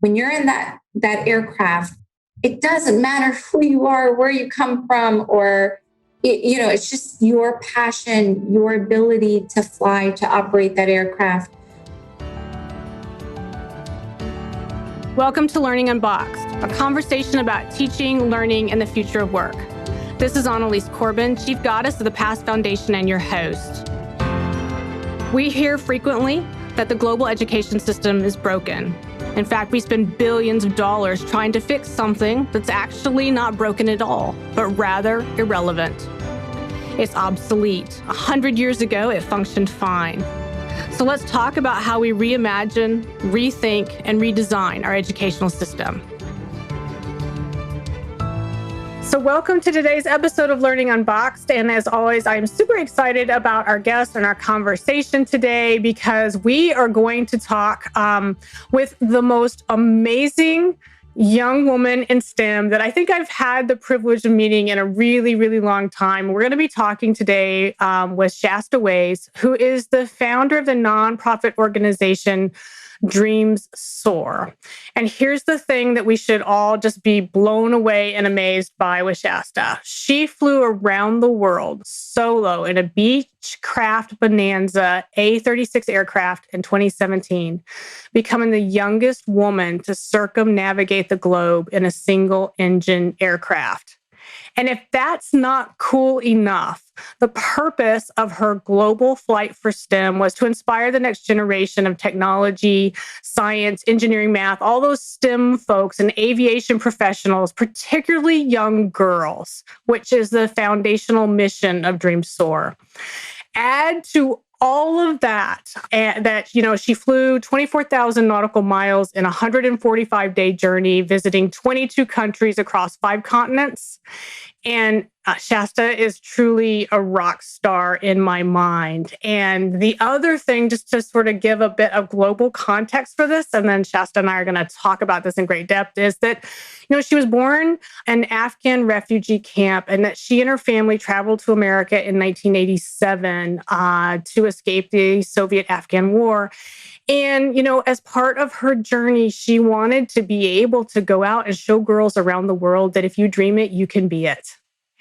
when you're in that aircraft, it doesn't matter who you are, where you come from, or it's just your passion, your ability to fly, to operate that aircraft. Welcome to Learning Unboxed, a conversation about teaching, learning, and the future of work. This is Annalies Corbin, Chief Goddess of the Past Foundation and your host. We hear frequently that the global education system is broken. In fact, we spend billions of dollars trying to fix something that's actually not broken at all, but rather irrelevant. It's obsolete. 100 years ago, it functioned fine. So let's talk about how we reimagine, rethink, and redesign our educational system. So welcome to today's episode of Learning Unboxed. And as always, I'm super excited about our guest and our conversation today because we are going to talk with the most amazing young woman in STEM that I think I've had the privilege of meeting in a really, really long time. We're going to be talking today with Shaesta Waiz, who is the founder of the nonprofit organization Dreams Soar. And here's the thing that we should all just be blown away and amazed by with Shaesta. She flew around the world solo in a Beechcraft Bonanza A36 aircraft in 2017, becoming the youngest woman to circumnavigate the globe in a single-engine aircraft. And if that's not cool enough, the purpose of her global flight for STEM was to inspire the next generation of technology, science, engineering, math, all those STEM folks and aviation professionals, particularly young girls, which is the foundational mission of Dreams Soar. Add to all of that, she flew 24,000 nautical miles in a 145-day journey, visiting 22 countries across 5 continents. And Shaesta is truly a rock star in my mind. And the other thing, just to sort of give a bit of global context for this, and then Shaesta and I are going to talk about this in great depth, is that, she was born in an Afghan refugee camp and that she and her family traveled to America in 1987 to escape the Soviet-Afghan War. And, as part of her journey, she wanted to be able to go out and show girls around the world that if you dream it, you can be it.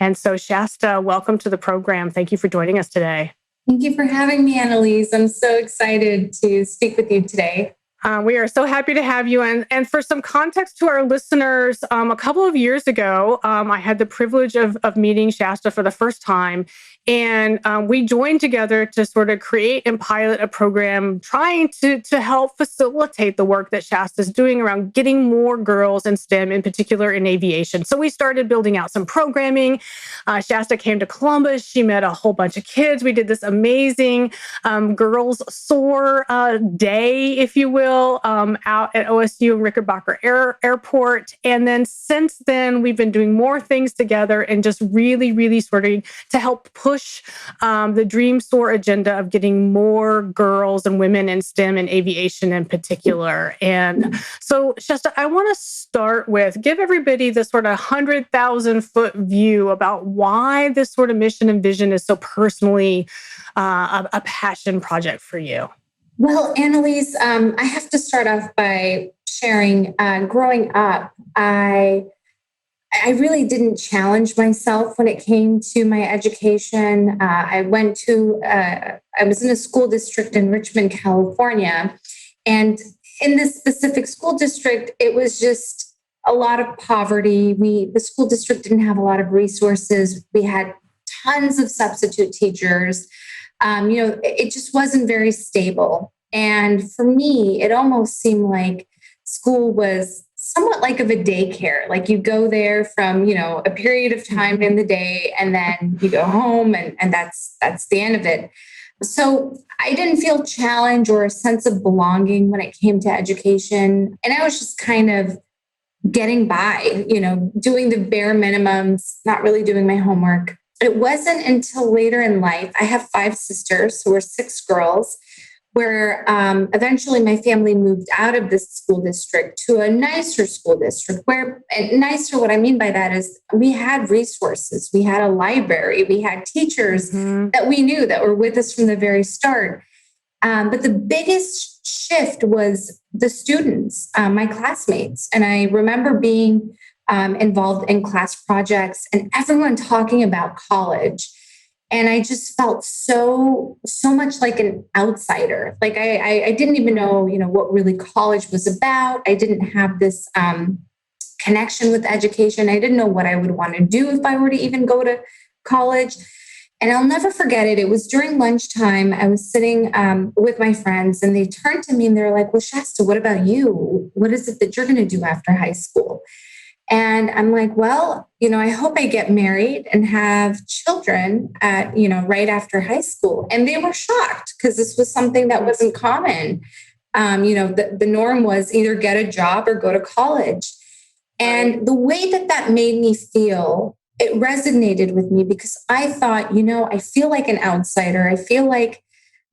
And so, Shaesta, welcome to the program. Thank you for joining us today. Thank you for having me, Annalies. I'm so excited to speak with you today. We are so happy to have you. And for some context to our listeners, a couple of years ago, I had the privilege of meeting Shaesta for the first time. And we joined together to sort of create and pilot a program trying to help facilitate the work that Shaesta is doing around getting more girls in STEM, in particular in aviation. So we started building out some programming. Shaesta came to Columbus. She met a whole bunch of kids. We did this amazing Girls Soar day, if you will, out at OSU and Rickenbacker Airport. And then since then, we've been doing more things together and just really, really sort of to help push the Dreams Soar agenda of getting more girls and women in STEM and aviation in particular. And so, Shaesta, I want to start with give everybody this sort of 100,000-foot view about why this sort of mission and vision is so personally a passion project for you. Well, Annalies, I have to start off by sharing, growing up, I really didn't challenge myself when it came to my education. I was in a school district in Richmond, California. And in this specific school district, it was just a lot of poverty. The school district didn't have a lot of resources. We had tons of substitute teachers. It just wasn't very stable. And for me, it almost seemed like school was somewhat like of a daycare. Like you go there from, a period of time in the day and then you go home and that's the end of it. So I didn't feel challenge or a sense of belonging when it came to education. And I was just kind of getting by, doing the bare minimums, not really doing my homework. It wasn't until later in life, I have 5 sisters, so we're 6 girls, where eventually my family moved out of this school district to a nicer school district and nicer, what I mean by that is we had resources. We had a library. We had teachers that we knew that were with us from the very start. But the biggest shift was the students, my classmates. And I remember being involved in class projects and everyone talking about college. And I just felt so much like an outsider. Like I didn't even know, what really college was about. I didn't have this connection with education. I didn't know what I would want to do if I were to even go to college. And I'll never forget it. It was during lunchtime. I was sitting with my friends and they turned to me and they're like, well, Shaesta, what about you? What is it that you're going to do after high school? And I'm like, well, I hope I get married and have children at, right after high school. And they were shocked because this was something that wasn't common. The norm was either get a job or go to college. And the way that made me feel, it resonated with me because I thought, I feel like an outsider. I feel like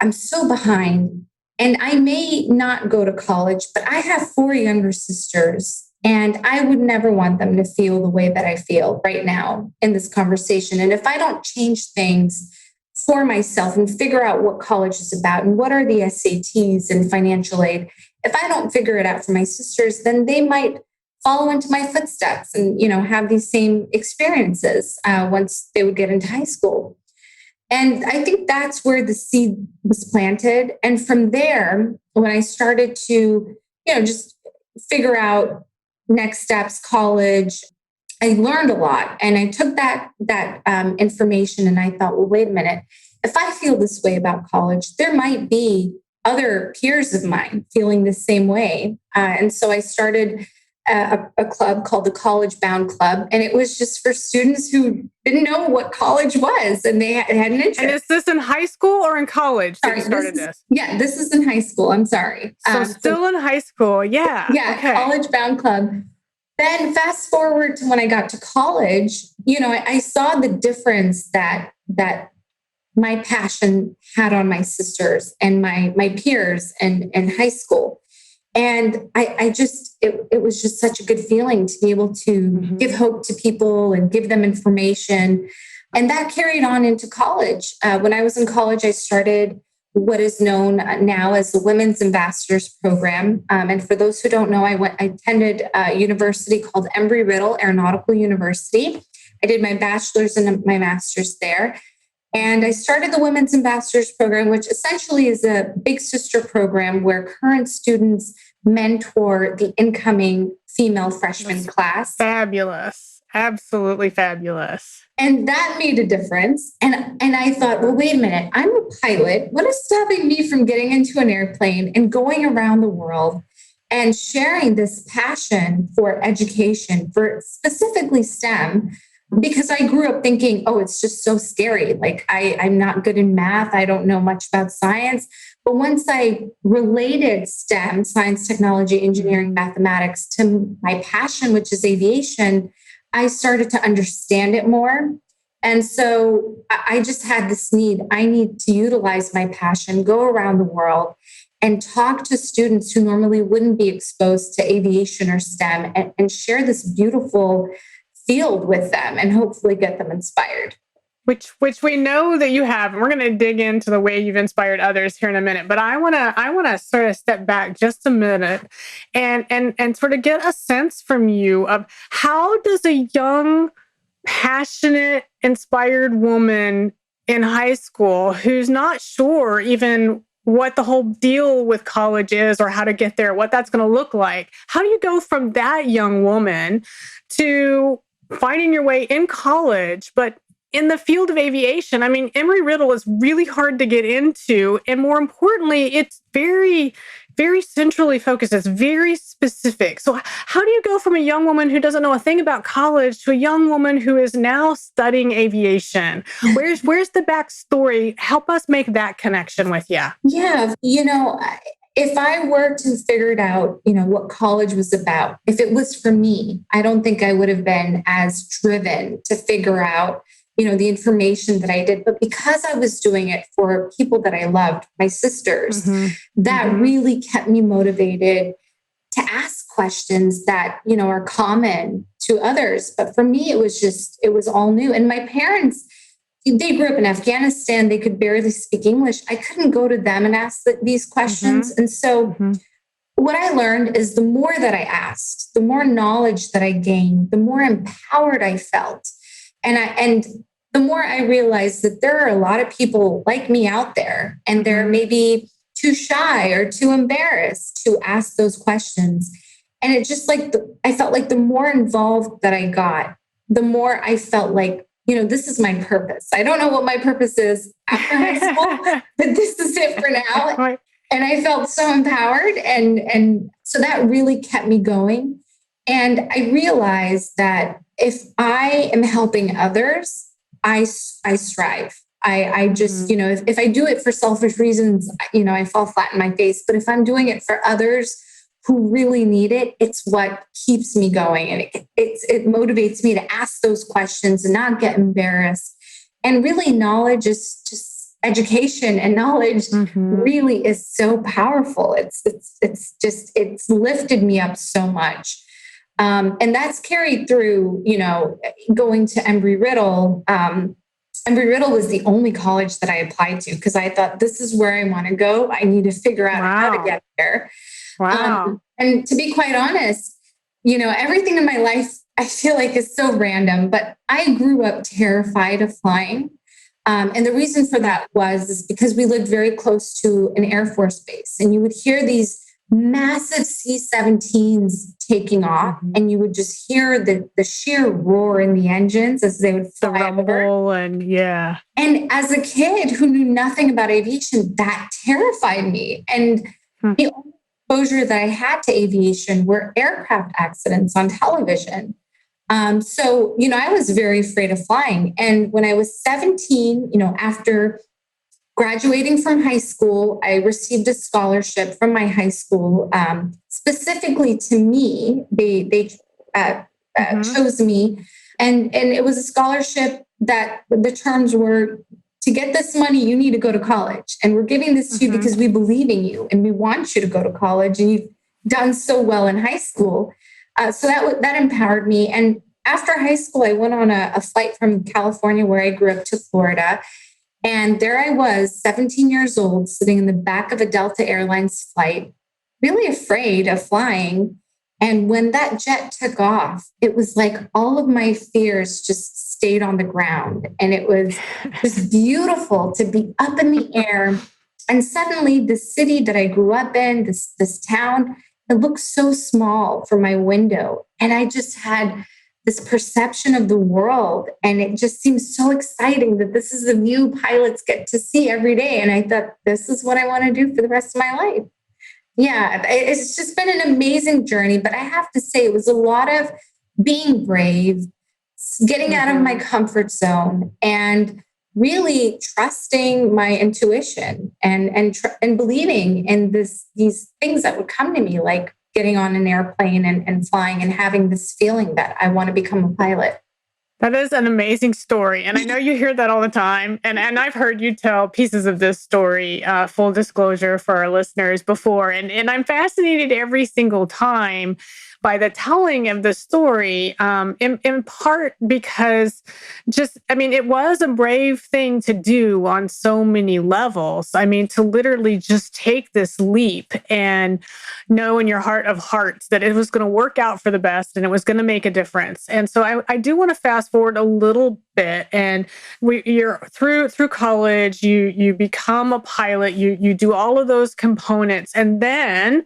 I'm so behind and I may not go to college, but I have 4 younger sisters. And I would never want them to feel the way that I feel right now in this conversation. And if I don't change things for myself and figure out what college is about and what are the SATs and financial aid, if I don't figure it out for my sisters, then they might follow into my footsteps and, have these same experiences once they would get into high school. And I think that's where the seed was planted. And from there, when I started to, just figure out next steps, college, I learned a lot. And I took that information and I thought, well, wait a minute. If I feel this way about college, there might be other peers of mine feeling the same way. And so I started a club called the College Bound Club. And it was just for students who didn't know what college was and they had an interest. And is this in high school or in college that you started this? Yeah, this is in high school. I'm sorry. So still in high school. Yeah. Yeah. Okay. College Bound Club. Then fast forward to when I got to college, I saw the difference that my passion had on my sisters and my peers in high school. And it was just such a good feeling to be able to give hope to people and give them information. And that carried on into college. When I was in college, I started what is known now as the Women's Ambassadors Program. And for those who don't know, I attended a university called Embry-Riddle Aeronautical University. I did my bachelor's and my master's there. And I started the Women's Ambassadors Program, which essentially is a big sister program where current students mentor the incoming female freshman class. Fabulous. Absolutely fabulous. And that made a difference. And I thought, well, wait a minute, I'm a pilot. What is stopping me from getting into an airplane and going around the world and sharing this passion for education, for specifically STEM? Because I grew up thinking, oh, it's just so scary. Like I'm not good in math. I don't know much about science. But once I related STEM, science, technology, engineering, mathematics, to my passion, which is aviation, I started to understand it more. And so I just had this need. I need to utilize my passion, go around the world and talk to students who normally wouldn't be exposed to aviation or STEM and share this beautiful field with them and hopefully get them inspired. Which we know that you have. And we're going to dig into the way you've inspired others here in a minute. But I want to sort of step back just a minute and sort of get a sense from you of how does a young, passionate, inspired woman in high school who's not sure even what the whole deal with college is or how to get there, what that's going to look like. How do you go from that young woman to finding your way in college, but in the field of aviation? I mean, Embry-Riddle is really hard to get into. And more importantly, it's very, very centrally focused. It's very specific. So how do you go from a young woman who doesn't know a thing about college to a young woman who is now studying aviation? Where's the backstory? Help us make that connection with you. Yeah. If I were to figure it out, what college was about, if it was for me, I don't think I would have been as driven to figure out, the information that I did. But because I was doing it for people that I loved, my sisters, that really kept me motivated to ask questions that, are common to others. But for me, it was all new. And my parents, they grew up in Afghanistan. They could barely speak English. I couldn't go to them and ask these questions. And so what I learned is the more that I asked, the more knowledge that I gained, the more empowered I felt. And the more I realized that there are a lot of people like me out there, and they're maybe too shy or too embarrassed to ask those questions. And it just like, I felt like the more involved that I got, the more I felt like, this is my purpose. I don't know what my purpose is after high school, but this is it for now. Right. And I felt so empowered. And so that really kept me going. And I realized that if I am helping others, I strive. I just, if I do it for selfish reasons, I fall flat in my face. But if I'm doing it for others who really need it, it's what keeps me going. And it motivates me to ask those questions and not get embarrassed. And really, knowledge is just education, and knowledge really is so powerful. It's lifted me up so much. And that's carried through, going to Embry-Riddle. Embry-Riddle was the only college that I applied to because I thought, this is where I want to go. I need to figure out how to get there. Wow. And to be quite honest, everything in my life, I feel like is so random, but I grew up terrified of flying. And the reason for that is because we lived very close to an Air Force base, and you would hear these massive C-17s taking off, and you would just hear the sheer roar in the engines as they would fly. The rumble and And as a kid who knew nothing about aviation, that terrified me. And the only exposure that I had to aviation were aircraft accidents on television. So, I was very afraid of flying. And when I was 17, after graduating from high school, I received a scholarship from my high school, specifically to me. They chose me. And it was a scholarship that the terms were, to get this money, you need to go to college. And we're giving this to you because we believe in you and we want you to go to college. And you've done so well in high school. So that empowered me. And after high school, I went on a flight from California, where I grew up, to Florida. And there I was, 17 years old, sitting in the back of a Delta Airlines flight, really afraid of flying. And when that jet took off, it was like all of my fears just stayed on the ground. And it was just beautiful to be up in the air. And suddenly the city that I grew up in, this town, it looked so small from my window. And I just had this perception of the world. And it just seems so exciting that this is the view pilots get to see every day. And I thought, this is what I want to do for the rest of my life. Yeah, it's just been an amazing journey. But I have to say, it was a lot of being brave, getting out of my comfort zone, and really trusting my intuition and believing in these things that would come to me, like getting on an airplane and flying and having this feeling that I want to become a pilot. That is an amazing story. And I know you hear that all the time. And I've heard you tell pieces of this story, full disclosure for our listeners, before. And I'm fascinated every single time by the telling of the story, in part because it was a brave thing to do on so many levels. I mean, to literally just take this leap and know in your heart of hearts that it was going to work out for the best and it was going to make a difference. And so I do want to fast forward a little bit, and you're through college, you become a pilot, you do all of those components, and then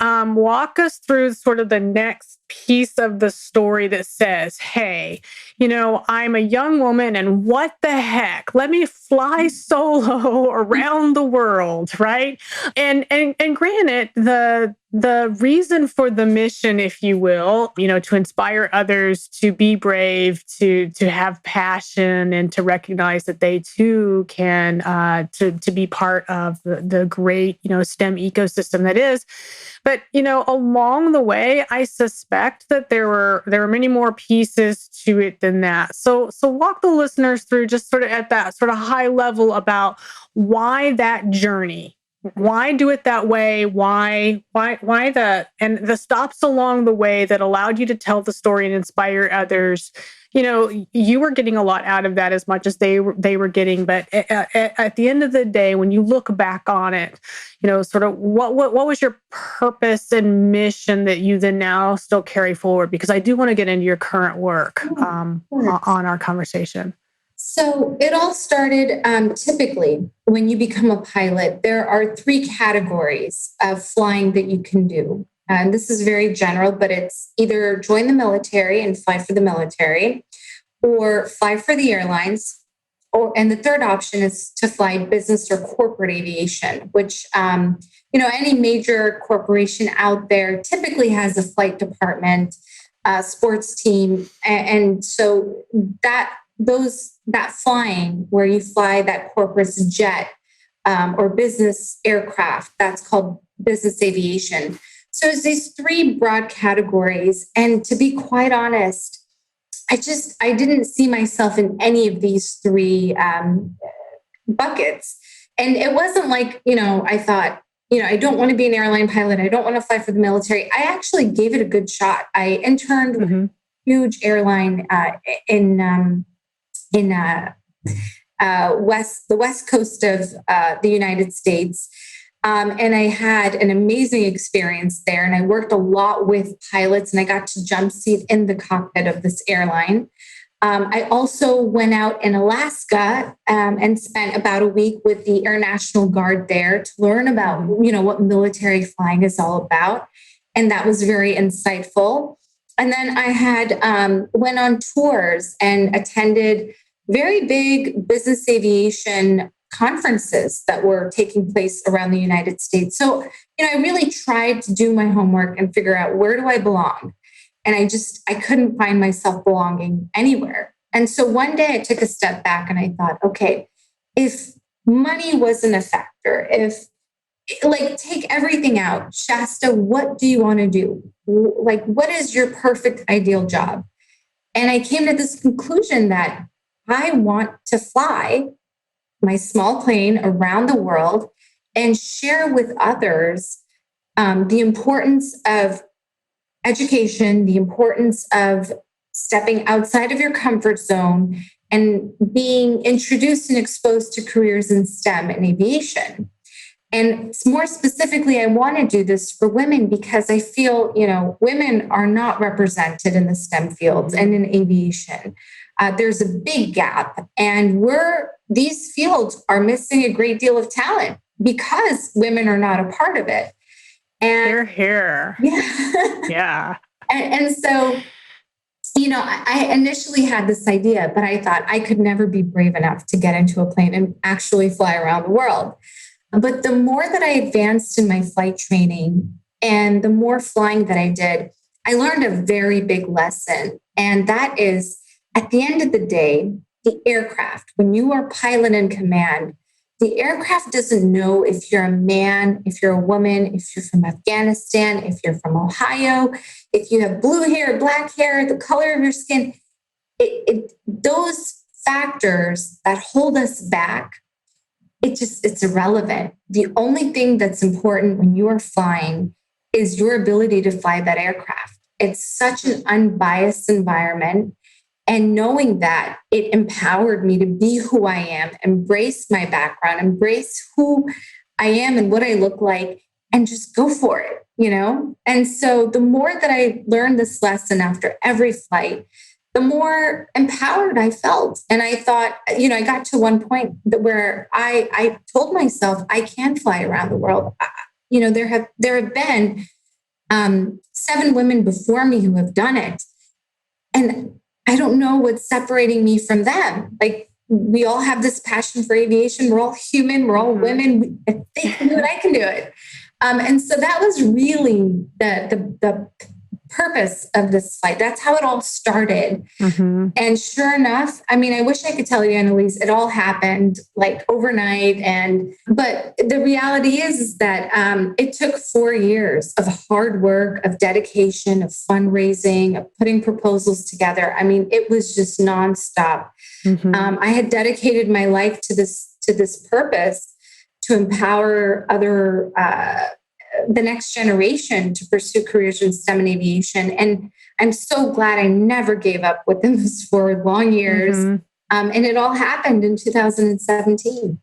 walk us through sort of the next piece of the story that says, hey, I'm a young woman and what the heck, let me fly solo around the world, right? And granted, the reason for the mission, if you will, to inspire others to be brave, to have passion, and to recognize that they too can to be part of the great STEM ecosystem that is. But along the way, I suspect that there were many more pieces to it than that. So walk the listeners through just sort of at that sort of high level about why that journey why do it that way? Why the stops along the way that allowed you to tell the story and inspire others? You were getting a lot out of that as much as they were getting. But at the end of the day, when you look back on it, sort of what was your purpose and mission that you then now still carry forward? Because I do want to get into your current work on our conversation. So it all started typically when you become a pilot, there are 3 categories of flying that you can do. And this is very general, but it's either join the military and fly for the military or fly for the airlines. And the third option is to fly business or corporate aviation, which, any major corporation out there typically has a flight department, sports team. And so that flying where you fly that corporate jet or business aircraft, that's called business aviation. So it's these 3 broad categories. And to be quite honest, I didn't see myself in any of these 3 buckets. And it wasn't like, I thought, I don't want to be an airline pilot. I don't want to fly for the military. I actually gave it a good shot. I interned with a huge airline in the west coast of the United States. And I had an amazing experience there. And I worked a lot with pilots and I got to jump seat in the cockpit of this airline. I also went out in Alaska and spent about a week with the Air National Guard there to learn about, what military flying is all about. And that was very insightful. And then I had went on tours and attended very big business aviation conferences that were taking place around the United States. So, I really tried to do my homework and figure out, where do I belong? And I couldn't find myself belonging anywhere. And so one day I took a step back and I thought, okay, if money wasn't a factor, take everything out, Shaesta, what do you want to do? What is your perfect ideal job? And I came to this conclusion that I want to fly my small plane around the world and share with others the importance of education, the importance of stepping outside of your comfort zone and being introduced and exposed to careers in STEM and aviation. And more specifically, I want to do this for women because I feel, women are not represented in the STEM fields and in aviation. There's a big gap, and these fields are missing a great deal of talent because women are not a part of it. And they're here. Yeah. Yeah. And so, I initially had this idea, but I thought I could never be brave enough to get into a plane and actually fly around the world. But the more that I advanced in my flight training and the more flying that I did, I learned a very big lesson. And that is, at the end of the day, the aircraft, when you are pilot in command, the aircraft doesn't know if you're a man, if you're a woman, if you're from Afghanistan, if you're from Ohio, if you have blue hair, black hair, the color of your skin. Those factors that hold us back, it's irrelevant. The only thing that's important when you are flying is your ability to fly that aircraft. It's such an unbiased environment. And knowing that, it empowered me to be who I am, embrace my background, embrace who I am and what I look like, and just go for it, And so the more that I learned this lesson after every flight, the more empowered I felt. And I thought, I got to one point where I told myself I can fly around the world. There have been 7 women before me who have done it. And I don't know what's separating me from them. We all have this passion for aviation. We're all human. We're all women. If they can do it, I can do it. And so that was really the purpose of this flight. That's how it all started. Mm-hmm. And sure enough, I wish I could tell you, Annalies, it all happened overnight. But the reality is that it took 4 years of hard work, of dedication, of fundraising, of putting proposals together. It was just nonstop. Mm-hmm. I had dedicated my life to this purpose, to empower the next generation to pursue careers in STEM and aviation. And I'm so glad I never gave up within those 4 long years. And it all happened in 2017.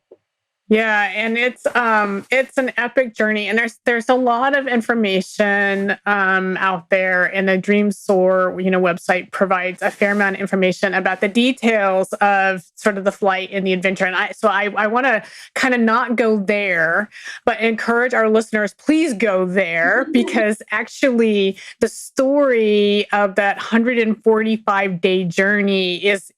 Yeah, and it's an epic journey, and there's a lot of information out there, and the Dream Soar website provides a fair amount of information about the details of sort of the flight and the adventure. And I want to kind of not go there, but encourage our listeners, please go there, because actually the story of that 145-day journey is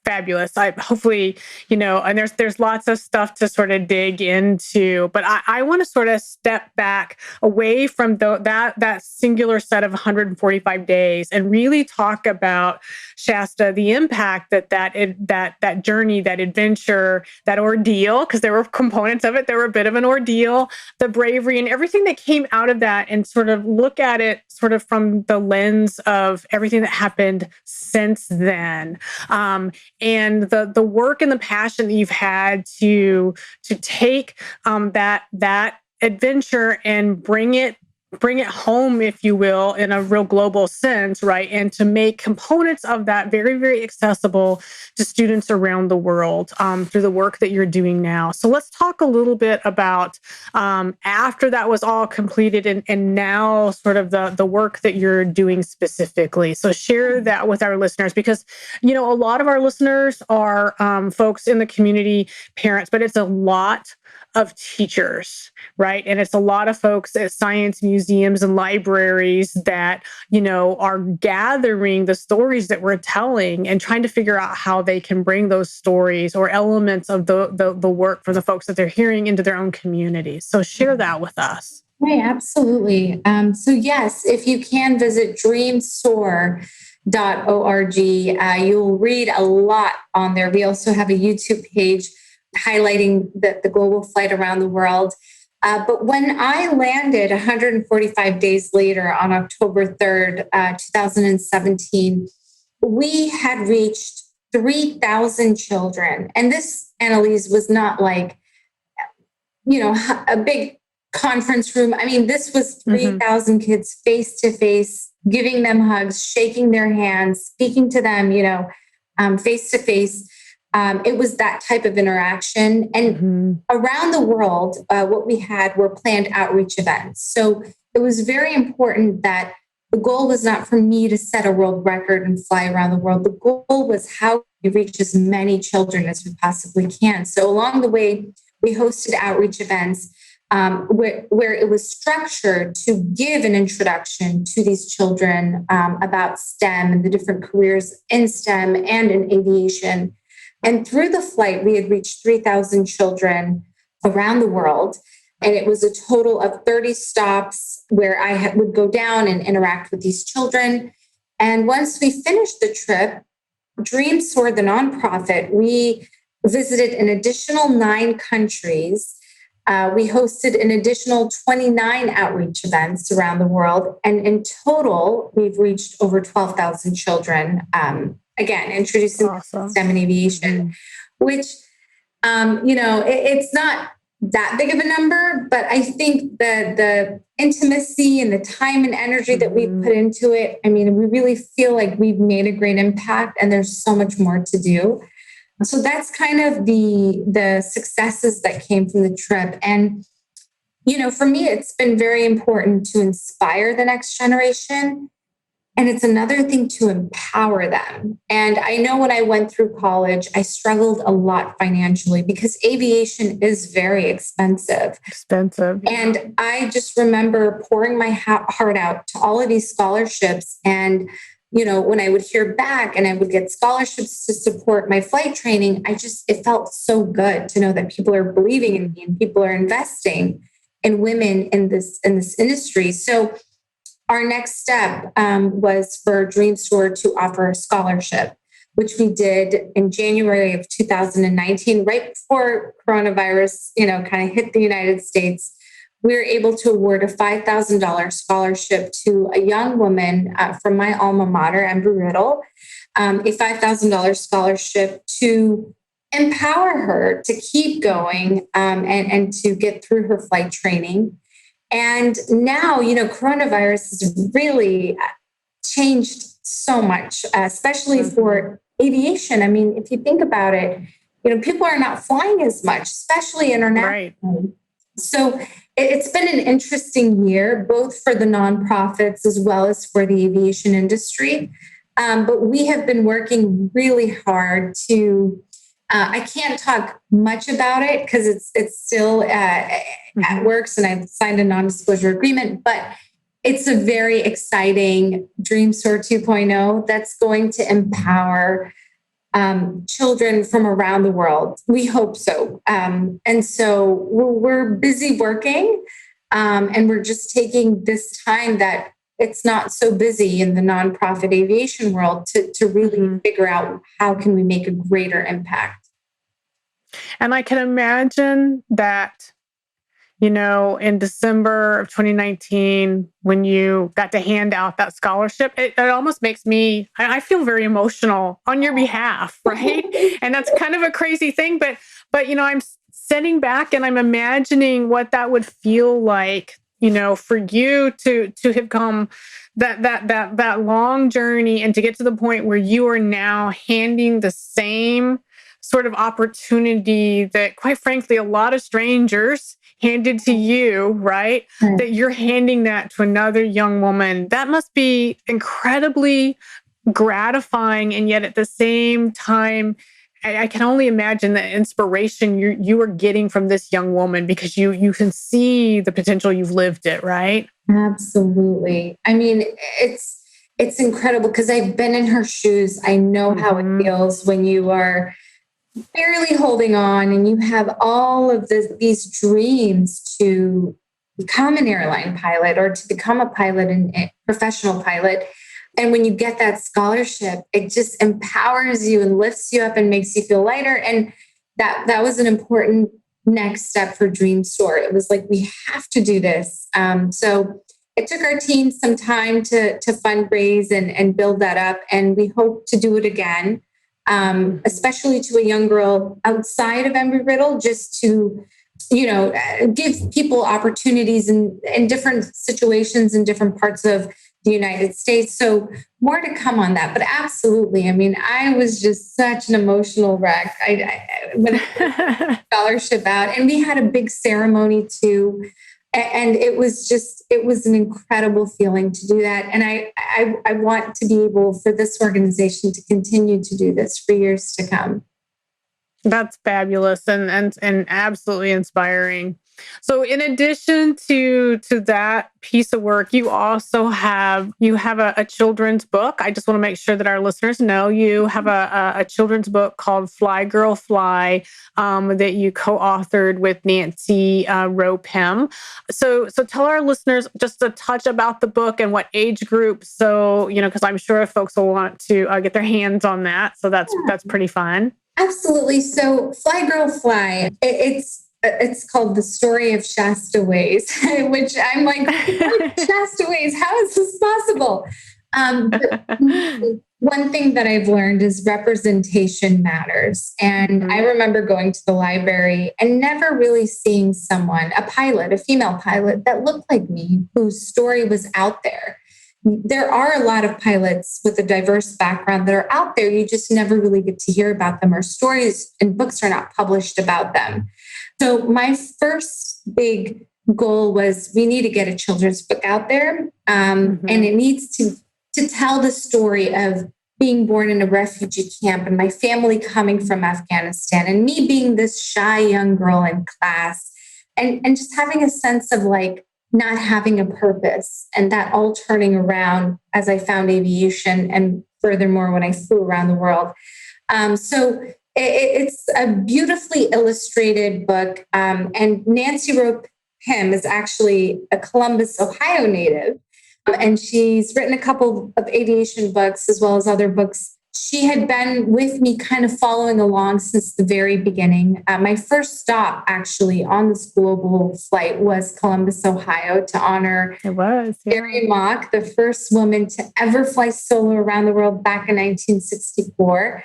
fabulous. Hopefully, and there's lots of stuff to sort of dig into, but I want to sort of step back away from that singular set of 145 days and really talk about, Shaesta, the impact that journey, that adventure, that ordeal, because there were components of it. There were a bit of an ordeal, the bravery and everything that came out of that, and sort of look at it sort of from the lens of everything that happened since then. And the work and the passion that you've had to take that adventure and bring it home, if you will, in a real global sense, right? And to make components of that very, very accessible to students around the world through the work that you're doing now. So let's talk a little bit about after that was all completed and now sort of the work that you're doing specifically. So share that with our listeners, because, a lot of our listeners are folks in the community, parents, but it's a lot of teachers, right? And it's a lot of folks at science museums and libraries that, are gathering the stories that we're telling and trying to figure out how they can bring those stories or elements of the work from the folks that they're hearing into their own communities. So share that with us. Right, absolutely. So yes, if you can visit dreamsoar.org, you'll read a lot on there. We also have a YouTube page highlighting the global flight around the world. But when I landed 145 days later on October 3rd, 2017, we had reached 3,000 children. And this, Annalies, was not like, a big conference room. I mean, this was 3,000 kids face to face, giving them hugs, shaking their hands, speaking to them, face to face. It was that type of interaction. And around the world, what we had were planned outreach events. So it was very important that the goal was not for me to set a world record and fly around the world. The goal was how we reach as many children as we possibly can. So along the way, we hosted outreach events where it was structured to give an introduction to these children about STEM and the different careers in STEM and in aviation. And through the flight, we had reached 3,000 children around the world. And it was a total of 30 stops where I would go down and interact with these children. And once we finished the trip, Dream Soar, the nonprofit, we visited an additional 9 countries. We hosted an additional 29 outreach events around the world. And in total, we've reached over 12,000 children. Again, introducing STEM and aviation, which, it's not that big of a number, but I think the intimacy and the time and energy that we put into it, I mean, we really feel like we've made a great impact and there's so much more to do. So that's kind of the successes that came from the trip. And, for me, it's been very important to inspire the next generation. And it's another thing to empower them. And I know when I went through college, I struggled a lot financially because aviation is very expensive. Expensive. Yeah. And I just remember pouring my heart out to all of these scholarships. And, when I would hear back and I would get scholarships to support my flight training, it felt so good to know that people are believing in me and people are investing in women in this industry. So our next step was for Dream Soar to offer a scholarship, which we did in January of 2019, right before coronavirus, kind of hit the United States. We were able to award a $5,000 scholarship to a young woman from my alma mater, Embry-Riddle, a $5,000 scholarship to empower her to keep going and to get through her flight training. And now, coronavirus has really changed so much, especially for aviation. I mean, if you think about it, people are not flying as much, especially internationally. Right. So it's been an interesting year, both for the nonprofits as well as for the aviation industry. But we have been working really hard to, I can't talk much about it because it's still at works and I've signed a non-disclosure agreement, but it's a very exciting Dream Soar 2.0 that's going to empower children from around the world. We hope so. And so we're busy working and we're just taking this time that it's not so busy in the nonprofit aviation world to really figure out how can we make a greater impact. And I can imagine that, in December of 2019, when you got to hand out that scholarship, it almost makes me, I feel very emotional on your behalf, right? And that's kind of a crazy thing, but I'm sitting back and I'm imagining what that would feel like, for you to have come that long journey and to get to the point where you are now handing the same sort of opportunity that, quite frankly, a lot of strangers handed to you, right? That you're handing that to another young woman. That must be incredibly gratifying. And yet at the same time, I can only imagine the inspiration you are getting from this young woman because you can see the potential. You've lived it, right? Absolutely. I mean, it's incredible because I've been in her shoes. I know how it feels when you are barely holding on and you have all of these dreams to become an airline pilot or to become a pilot and a professional pilot. And when you get that scholarship, it just empowers you and lifts you up and makes you feel lighter. And that was an important next step for Dream Soar. It was like, we have to do this. So it took our team some time to fundraise and build that up. And we hope to do it again. Especially to a young girl outside of Embry-Riddle, just to, give people opportunities in different situations in different parts of the United States. So more to come on that. But absolutely, I mean, I was just such an emotional wreck when I put the scholarship out. And we had a big ceremony too. And it was an incredible feeling to do that. And I want to be able for this organization to continue to do this for years to come. That's fabulous and absolutely inspiring. So in addition to that piece of work, you also have a children's book. I just want to make sure that our listeners know you have a children's book called Fly Girl Fly that you co-authored with Nancy Rowe-Pym. So tell our listeners just a touch about the book and what age group. So, because I'm sure folks will want to get their hands on that. So that's pretty fun. Absolutely. So Fly Girl Fly, it's called The Story of Shaesta Waiz, which I'm like, Shaesta Waiz, how is this possible? One thing that I've learned is representation matters. And I remember going to the library and never really seeing someone, a female pilot that looked like me, whose story was out there. There are a lot of pilots with a diverse background that are out there. You just never really get to hear about them, or stories and books are not published about them. So my first big goal was we need to get a children's book out there. And it needs to tell the story of being born in a refugee camp and my family coming from Afghanistan and me being this shy young girl in class and just having a sense of like, not having a purpose, and that all turning around as I found aviation and furthermore when I flew around the world. So it's a beautifully illustrated book. And Nancy Rowe-Pym is actually a Columbus, Ohio native. And she's written a couple of aviation books as well as other books. She had been with me kind of following along since the very beginning. My first stop actually on this global flight was Columbus, Ohio, to honor Mary Mock, the first woman to ever fly solo around the world back in 1964.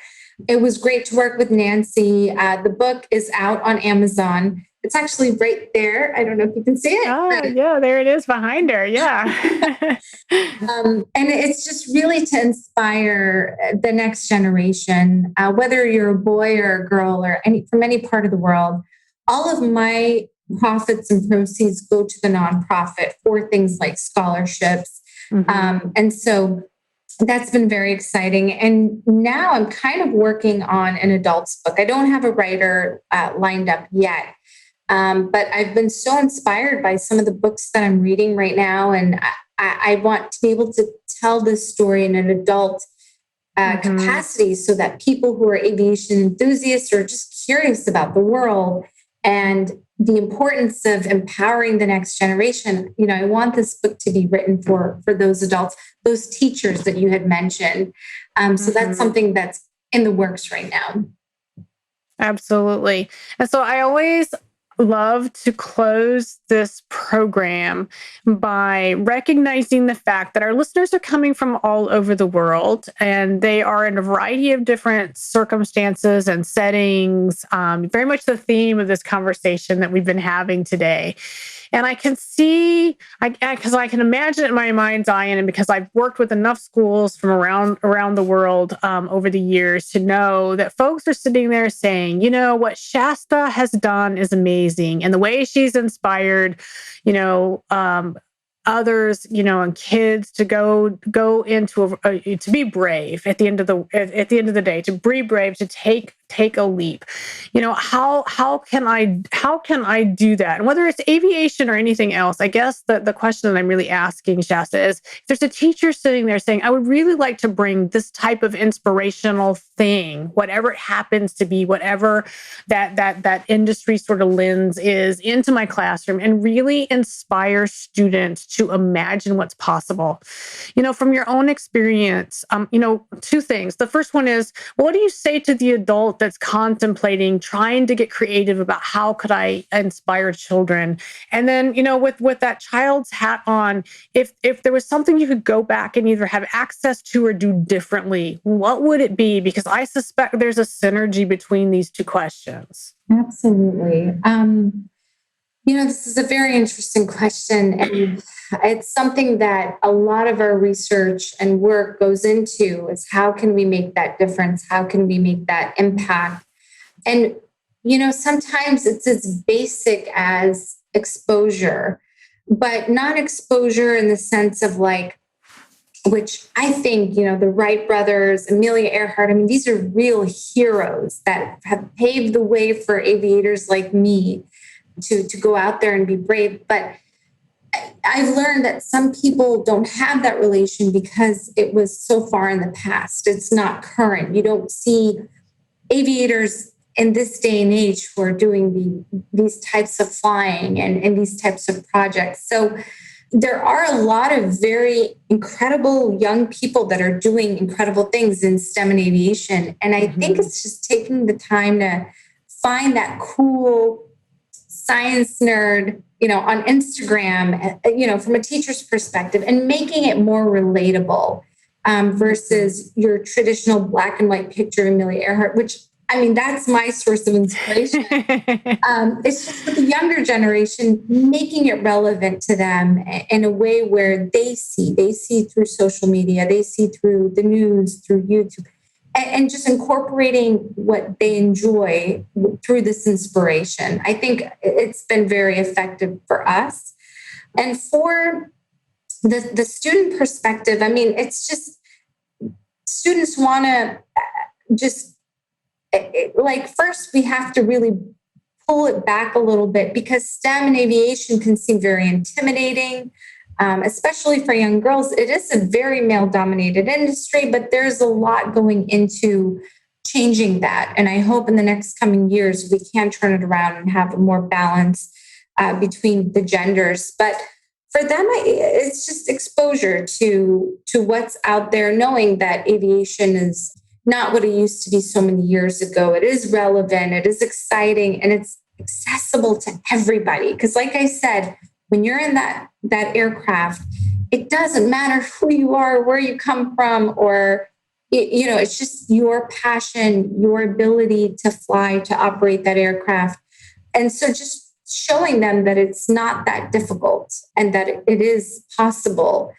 It was great to work with Nancy. The book is out on Amazon. It's actually right there. I don't know if you can see it. Oh, yeah, there it is behind her. Yeah. And it's just really to inspire the next generation, whether you're a boy or a girl or from any part of the world. All of my profits and proceeds go to the nonprofit for things like scholarships. And so that's been very exciting. And now I'm kind of working on an adult's book. I don't have a writer lined up yet. But I've been so inspired by some of the books that I'm reading right now. And I want to be able to tell this story in an adult capacity so that people who are aviation enthusiasts or just curious about the world and the importance of empowering the next generation. I want this book to be written for those adults, those teachers that you had mentioned. So that's something that's in the works right now. Absolutely. And so I always love to close this program by recognizing the fact that our listeners are coming from all over the world, and they are in a variety of different circumstances and settings. Very much the theme of this conversation that we've been having today. And I can see, because I can imagine it in my mind's eye, and because I've worked with enough schools from around the world over the years to know that folks are sitting there saying, what Shaesta has done is amazing. And the way she's inspired, others, and kids to go into to be brave at the end of the day, to be brave, to take a leap. How can I do that? And whether it's aviation or anything else, I guess the question that I'm really asking, Shaesta, is if there's a teacher sitting there saying, I would really like to bring this type of inspirational thing, whatever it happens to be, whatever that industry sort of lens is, into my classroom and really inspire students to imagine what's possible. From your own experience, two things. The first one is, what do you say to the adult that's contemplating trying to get creative about how could I inspire children? And then, with that child's hat on, if there was something you could go back and either have access to or do differently, what would it be? Because I suspect there's a synergy between these two questions. Absolutely. This is a very interesting question, and it's something that a lot of our research and work goes into is how can we make that difference? How can we make that impact? And, sometimes it's as basic as exposure, but not exposure in the sense of which I think, the Wright brothers, Amelia Earhart, these are real heroes that have paved the way for aviators like me to go out there and be brave. But I've learned that some people don't have that relation because it was so far in the past. It's not current. You don't see aviators in this day and age who are doing these types of flying and these types of projects. So there are a lot of very incredible young people that are doing incredible things in STEM and aviation. And I think it's just taking the time to find that cool science nerd, on Instagram, from a teacher's perspective, and making it more relatable versus your traditional black and white picture of Amelia Earhart, which, that's my source of inspiration. It's just with the younger generation, making it relevant to them in a way where they see through social media, they see through the news, through YouTube, and just incorporating what they enjoy through this inspiration. I think it's been very effective for us. And for the student perspective, it's just students want to just, first we have to really pull it back a little bit because STEM and aviation can seem very intimidating. Especially for young girls, it is a very male-dominated industry, but there's a lot going into changing that. And I hope in the next coming years, we can turn it around and have a more balance between the genders. But for them, it's just exposure to what's out there, knowing that aviation is not what it used to be so many years ago. It is relevant, it is exciting, and it's accessible to everybody. Because like I said, when you're in that aircraft, it doesn't matter who you are, where you come from, or it's just your passion, your ability to fly, to operate that aircraft. And so just showing them that it's not that difficult and that it is possible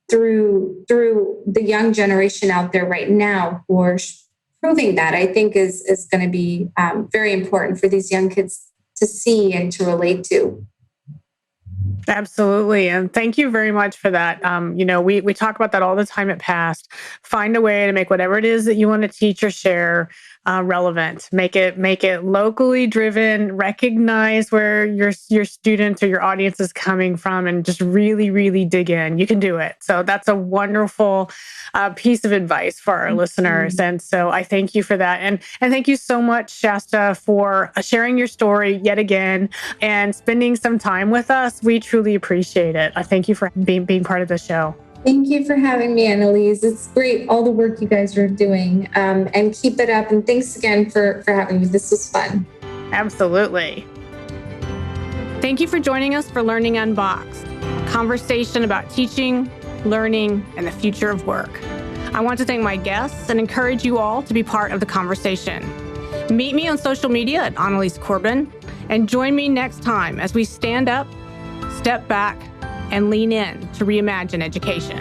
through the young generation out there right now who are proving that, I think is going to be very important for these young kids to see and to relate to. Absolutely. And thank you very much for that. We talk about that all the time at PAST. Find a way to make whatever it is that you want to teach or share relevant. Make it locally driven, recognize where your students or your audience is coming from, and just really, really dig in. You can do it. So that's a wonderful piece of advice for our listeners. And so I thank you for that. And thank you so much, Shaesta, for sharing your story yet again and spending some time with us. We truly appreciate it. I thank you for being part of the show. Thank you for having me, Annalies. It's great, all the work you guys are doing, and keep it up. And thanks again for having me. This was fun. Absolutely. Thank you for joining us for Learning Unboxed, a conversation about teaching, learning, and the future of work. I want to thank my guests and encourage you all to be part of the conversation. Meet me on social media at Annalies Corbin, and join me next time as we stand up, step back, and lean in to reimagine education.